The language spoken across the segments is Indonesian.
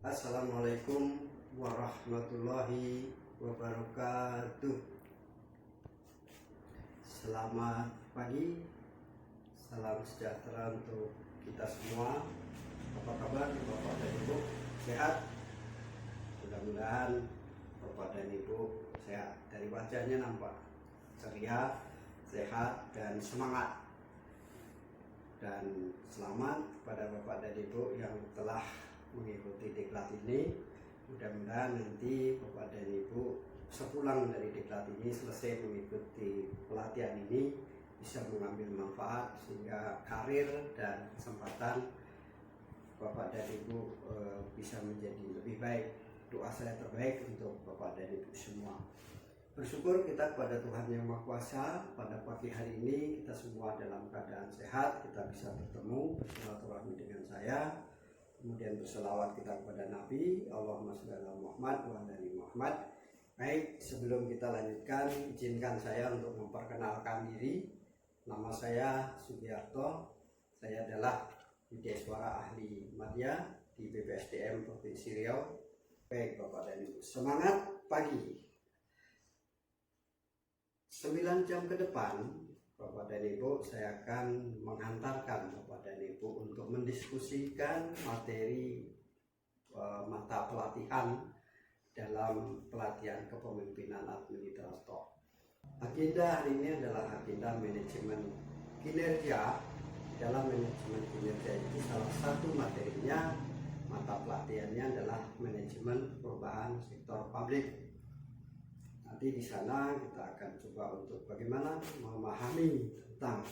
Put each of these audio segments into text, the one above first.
Assalamualaikum warahmatullahi wabarakatuh. Selamat pagi, salam sejahtera untuk kita semua. Apa kabar Bapak dan Ibu? Sehat? Mudah-mudahan Bapak dan Ibu sehat. Dari wajahnya nampak ceria, sehat, dan semangat. Dan selamat kepada Bapak dan Ibu yang telah mengikuti diklat ini. Mudah-mudahan nanti Bapak dan Ibu sepulang dari diklat ini, selesai mengikuti pelatihan ini, bisa mengambil manfaat sehingga karir dan kesempatan Bapak dan Ibu bisa menjadi lebih baik. Doa saya terbaik untuk Bapak dan Ibu semua. Bersyukur kita kepada Tuhan Yang Maha Kuasa, pada pagi hari ini kita semua dalam keadaan sehat, kita bisa bertemu bersilaturahmi dengan saya. Kemudian berselawat kita kepada Nabi, Allahumma sholli ala Muhammad wa ala ali Muhammad. Baik, sebelum kita lanjutkan, izinkan saya untuk memperkenalkan diri. Nama saya Sugiarto. Saya adalah Widyaswara Ahli Madya di BPSDM Provinsi Riau. Baik Bapak dan Ibu, semangat pagi. 9 jam ke depan, Bapak dan Ibu, saya akan menghantarkan Bapak dan Ibu untuk mendiskusikan materi mata pelatihan dalam pelatihan kepemimpinan administrator. Agenda hari ini adalah agenda manajemen kinerja. Dalam manajemen kinerja itu salah satu materinya, mata pelatihannya adalah manajemen perubahan sektor publik. Nanti di sana kita akan coba untuk bagaimana memahami tentang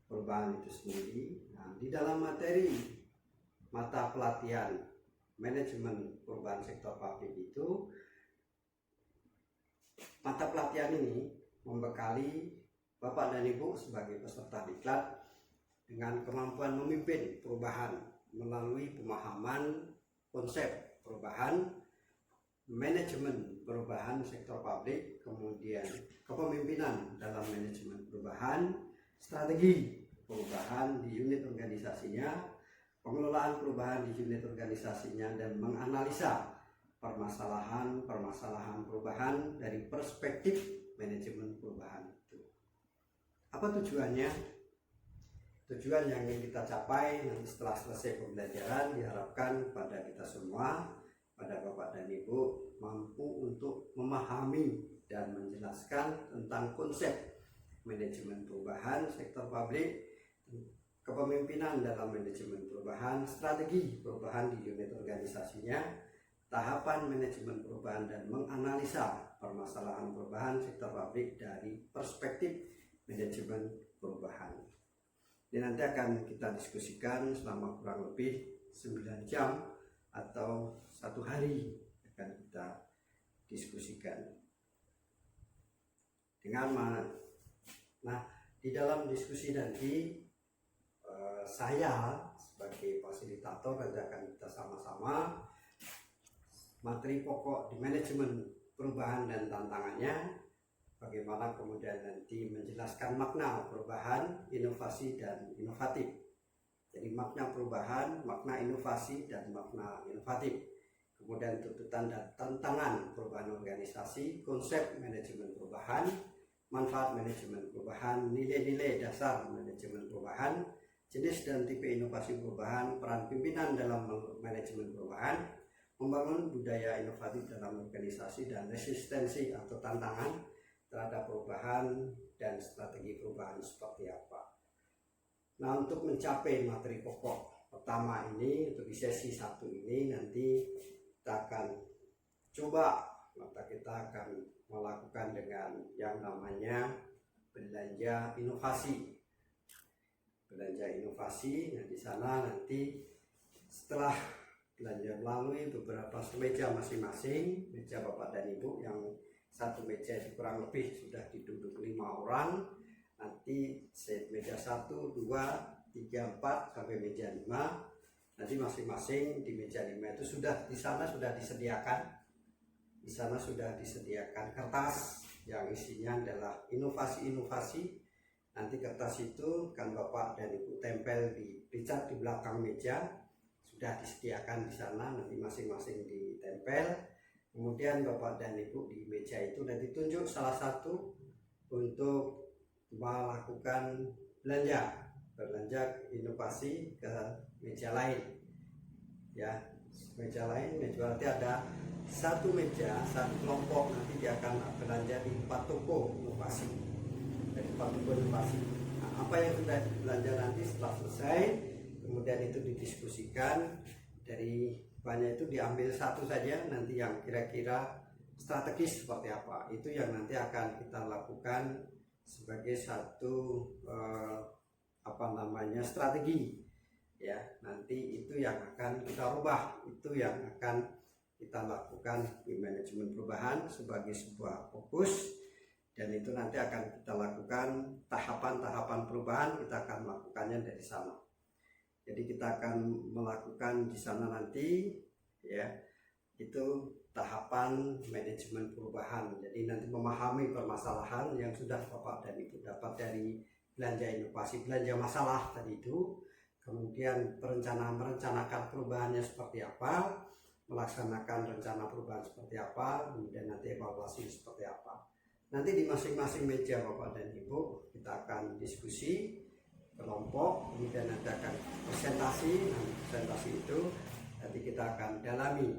perubahan itu sendiri. Nah, di dalam materi mata pelatihan manajemen perubahan sektor publik itu, mata pelatihan ini membekali Bapak dan Ibu sebagai peserta diklat dengan kemampuan memimpin perubahan melalui pemahaman konsep perubahan, manajemen perubahan sektor publik, kemudian kepemimpinan dalam manajemen perubahan, strategi perubahan di unit organisasinya, pengelolaan perubahan di unit organisasinya, dan menganalisa permasalahan perubahan dari perspektif manajemen perubahan itu. Apa tujuannya? Tujuan yang ingin kita capai nanti setelah selesai pembelajaran diharapkan pada kita semua, pada Bapak dan Ibu, mampu untuk memahami dan menjelaskan tentang konsep manajemen perubahan sektor publik, kepemimpinan dalam manajemen perubahan, strategi perubahan di unit organisasinya, tahapan manajemen perubahan, dan menganalisa permasalahan perubahan sektor publik dari perspektif manajemen perubahan. Ini nanti akan kita diskusikan selama kurang lebih 9 jam atau 1 hari akan kita diskusikan dengan mana. Nah, di dalam diskusi nanti saya sebagai fasilitator nanti akan kita sama-sama materi pokok di manajemen perubahan dan tantangannya, bagaimana kemudian nanti menjelaskan makna perubahan, inovasi, dan inovatif. Jadi makna perubahan, makna inovasi, dan makna inovatif. Kemudian tuntutan dan tantangan perubahan organisasi, konsep manajemen perubahan, manfaat manajemen perubahan, nilai-nilai dasar manajemen perubahan, jenis dan tipe inovasi perubahan, peran pimpinan dalam manajemen perubahan, membangun budaya inovatif dalam organisasi, dan resistensi atau tantangan terhadap perubahan dan strategi perubahan seperti apa. Nah, untuk mencapai materi pokok pertama ini, untuk di sesi 1 ini nanti kita akan coba, maka kita akan melakukan dengan yang namanya belanja inovasi. Belanja inovasi, nah di sana nanti setelah belanja melalui beberapa meja masing-masing, meja Bapak dan Ibu, yang satu meja itu kurang lebih sudah diduduk 5 orang. Nanti meja 1, 2, 3, 4 sampai meja 5. Nanti masing-masing di meja 5 itu sudah di sana sudah disediakan. Di sana sudah disediakan kertas yang isinya adalah inovasi-inovasi. Nanti kertas itu kan Bapak dan Ibu tempel di belakang meja. sudah disediakan di sana, nanti masing-masing ditempel. Kemudian Bapak dan Ibu di meja itu nanti tunjuk salah satu untuk melakukan belanja inovasi ke meja lain. Ya, meja lain, berarti ada satu meja, satu kelompok nanti dia akan belanja di 4 toko inovasi. Dari 4 toko inovasi. Nah, apa yang sudah belanja nanti setelah selesai, kemudian itu didiskusikan, dari banyak itu diambil satu saja nanti yang kira-kira strategis seperti apa, itu yang nanti akan kita lakukan sebagai satu strategi ya. Nanti itu yang akan kita rubah, itu yang akan kita lakukan di manajemen perubahan sebagai sebuah fokus, dan itu nanti akan kita lakukan tahapan-tahapan perubahan, kita akan melakukannya dari sana. Jadi kita akan melakukan di sana nanti ya, itu tahapan manajemen perubahan. Jadi nanti memahami permasalahan yang sudah Bapak dan Ibu dapat dari belanja inovasi, belanja masalah tadi itu, kemudian merencanakan perubahannya seperti apa, melaksanakan rencana perubahan seperti apa, kemudian nanti evaluasi seperti apa. Nanti di masing-masing meja Bapak dan Ibu kita akan diskusi kelompok, kemudian nanti akan presentasi. Nanti presentasi itu nanti kita akan dalami,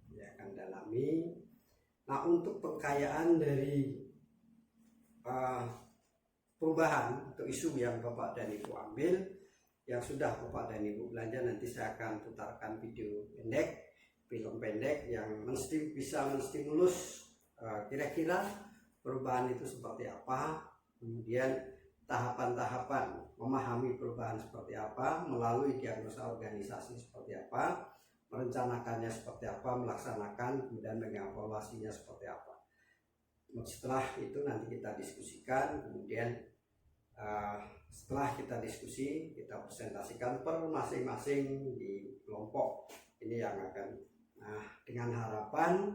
ya, akan dalami. Nah, untuk pengkayaan dari perubahan atau isu yang Bapak dan Ibu ambil, yang sudah Bapak dan Ibu belanja, nanti saya akan putarkan video pendek, film pendek yang bisa menstimulus kira-kira perubahan itu seperti apa, kemudian tahapan-tahapan memahami perubahan seperti apa, melalui diagnosa organisasi seperti apa, merencanakannya seperti apa, melaksanakan, kemudian mengevaluasinya seperti apa. Setelah itu nanti kita diskusikan, kemudian setelah kita diskusi, kita presentasikan per masing-masing di kelompok. Ini yang akan, dengan harapan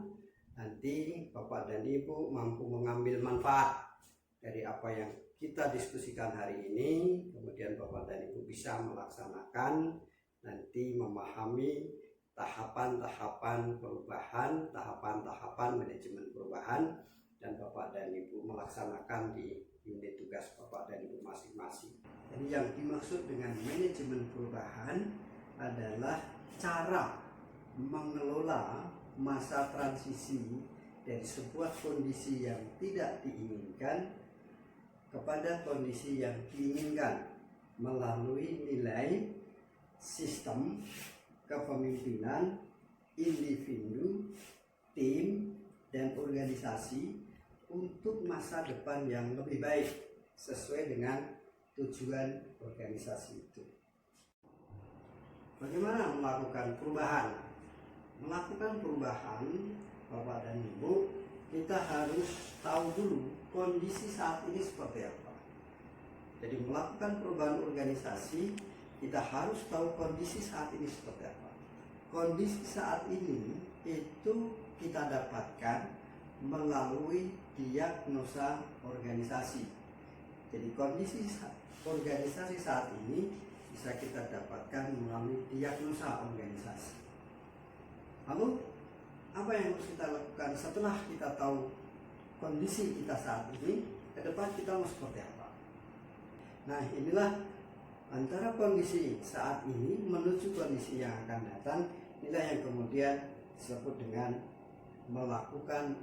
nanti Bapak dan Ibu mampu mengambil manfaat dari apa yang kita diskusikan hari ini, kemudian Bapak dan Ibu bisa melaksanakan, nanti memahami tahapan-tahapan perubahan, tahapan-tahapan manajemen perubahan, dan Bapak dan Ibu melaksanakan di unit tugas Bapak dan Ibu masing-masing. Jadi yang dimaksud dengan manajemen perubahan adalah cara mengelola masa transisi dari sebuah kondisi yang tidak diinginkan kepada kondisi yang diinginkan melalui nilai, sistem, kepemimpinan, individu, tim, dan organisasi untuk masa depan yang lebih baik sesuai dengan tujuan organisasi itu. Bagaimana melakukan perubahan? Melakukan perubahan, Bapak dan Ibu, kita harus tahu dulu kondisi saat ini seperti apa. Jadi melakukan perubahan organisasi, kita harus tahu kondisi saat ini seperti apa. Kondisi saat ini itu kita dapatkan melalui diagnosa organisasi. Jadi kondisi organisasi saat ini bisa kita dapatkan melalui diagnosa organisasi. Lalu apa yang harus kita lakukan setelah kita tahu kondisi kita saat ini, ke depan kita mau seperti apa? Nah, inilah antara kondisi saat ini menuju kondisi yang akan datang, inilah yang kemudian disebut dengan melakukan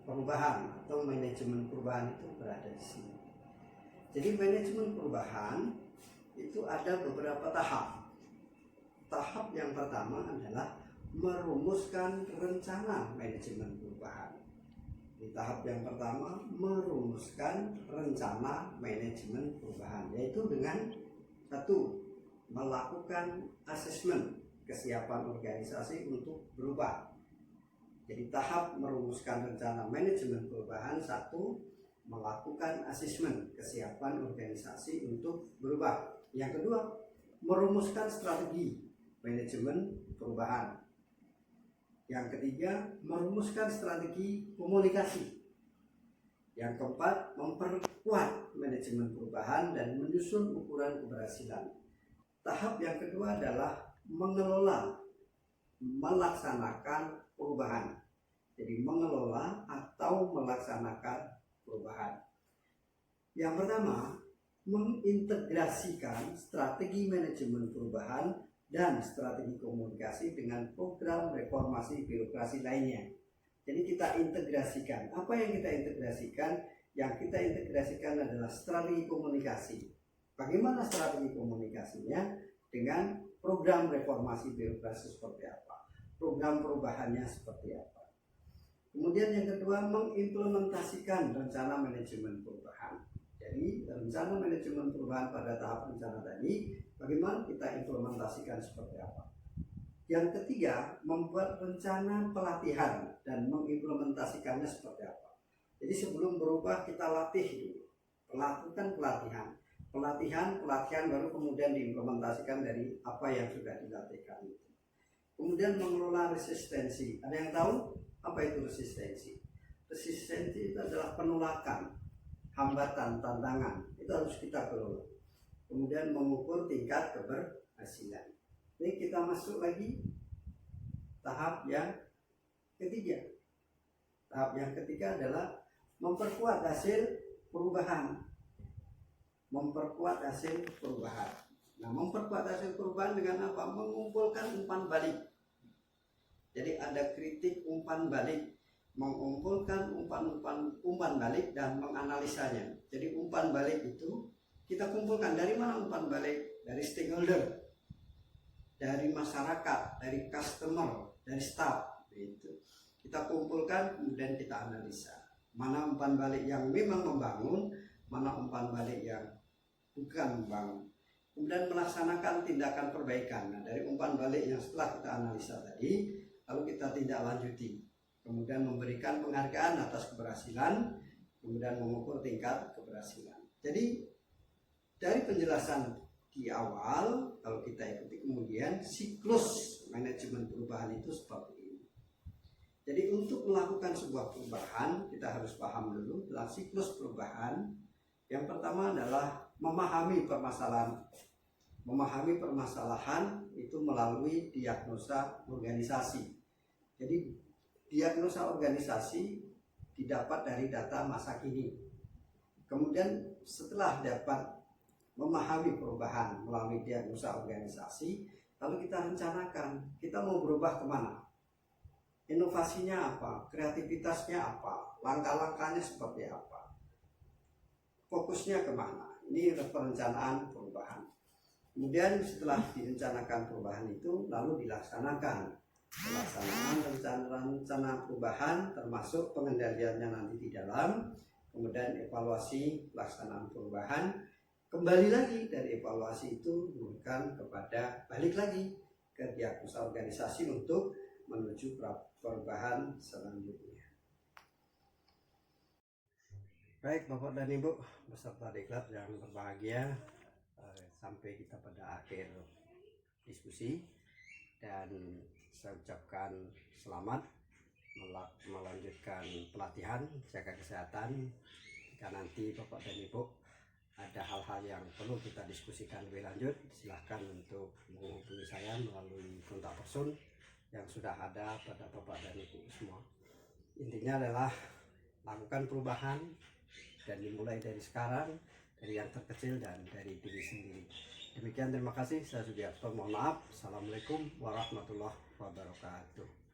perubahan atau manajemen perubahan itu berada di sini. Jadi manajemen perubahan itu ada beberapa tahap. Tahap yang pertama adalah merumuskan rencana manajemen perubahan. Di tahap yang pertama merumuskan rencana manajemen perubahan, yaitu dengan satu, melakukan asesmen kesiapan organisasi untuk berubah. Jadi tahap merumuskan rencana manajemen perubahan, satu, melakukan asesmen kesiapan organisasi untuk berubah. Yang kedua, merumuskan strategi manajemen perubahan. Yang ketiga, merumuskan strategi komunikasi. Yang keempat, memperkuat manajemen perubahan dan menyusun ukuran keberhasilan. Tahap yang kedua adalah mengelola melaksanakan perubahan. Jadi mengelola atau melaksanakan perubahan. Yang pertama, mengintegrasikan strategi manajemen perubahan dan strategi komunikasi dengan program reformasi birokrasi lainnya. Jadi kita integrasikan. Apa yang kita integrasikan? Yang kita integrasikan adalah strategi komunikasi. Bagaimana strategi komunikasinya? Dengan program reformasi birokrasi seperti apa? Program perubahannya seperti apa? Kemudian yang kedua, mengimplementasikan rencana manajemen perubahan. Jadi rencana manajemen perubahan pada tahap rencana tadi, bagaimana kita implementasikan seperti apa. Yang ketiga, membuat rencana pelatihan dan mengimplementasikannya seperti apa. Jadi sebelum berubah kita latih dulu, lakukan pelatihan baru kemudian diimplementasikan dari apa yang sudah dilatihkan itu. Kemudian mengelola resistensi. Ada yang tahu apa itu resistensi? Resistensi itu adalah penolakan, hambatan, tantangan. Itu harus kita kelola. Kemudian mengukur tingkat keberhasilan. Ini kita masuk lagi tahap yang ketiga. Tahap yang ketiga adalah memperkuat hasil perubahan. Memperkuat hasil perubahan. Nah, memperkuat hasil perubahan dengan apa? Mengumpulkan umpan balik. Jadi ada kritik umpan balik, mengumpulkan umpan balik dan menganalisanya. Jadi umpan balik itu kita kumpulkan dari mana umpan balik? Dari stakeholder, dari masyarakat, dari customer, dari staff. Itu kita kumpulkan kemudian kita analisa. Mana umpan balik yang memang membangun, mana umpan balik yang bukan membangun. Kemudian melaksanakan tindakan perbaikan. Nah, dari umpan balik yang setelah kita analisa tadi, lalu kita tindak lanjuti. Kemudian memberikan penghargaan atas keberhasilan, kemudian mengukur tingkat keberhasilan. Jadi dari penjelasan di awal, kalau kita ikuti kemudian siklus manajemen perubahan itu seperti ini. Jadi untuk melakukan sebuah perubahan, kita harus paham dulu tentang siklus perubahan. Yang pertama adalah memahami permasalahan. Memahami permasalahan itu melalui diagnosa organisasi. Jadi diagnosa organisasi didapat dari data masa kini. Kemudian setelah dapat memahami perubahan melalui diagnosa organisasi, lalu kita rencanakan kita mau berubah kemana, inovasinya apa, kreativitasnya apa, langkah-langkahnya seperti apa, fokusnya kemana. Ini perencanaan perubahan. Kemudian setelah direncanakan perubahan itu lalu dilaksanakan. Pelaksanaan rencana perubahan termasuk pengendaliannya nanti di dalam, kemudian evaluasi pelaksanaan perubahan. Kembali lagi dari evaluasi itu bukan kepada balik lagi ke diagnosa organisasi untuk menuju perubahan selanjutnya. Baik Bapak dan Ibu beserta diklat yang berbahagia, sampai kita pada akhir diskusi dan saya ucapkan selamat melanjutkan pelatihan jaga kesehatan. Jika nanti Bapak dan Ibu ada hal-hal yang perlu kita diskusikan lebih lanjut, silahkan untuk menghubungi saya melalui kontak person yang sudah ada pada Bapak dan Ibu semua. Intinya adalah lakukan perubahan dan dimulai dari sekarang, dari yang terkecil dan dari diri sendiri. Demikian, terima kasih. Saya Sudiarto, mohon maaf. Assalamualaikum warahmatullahi wabarakatuh.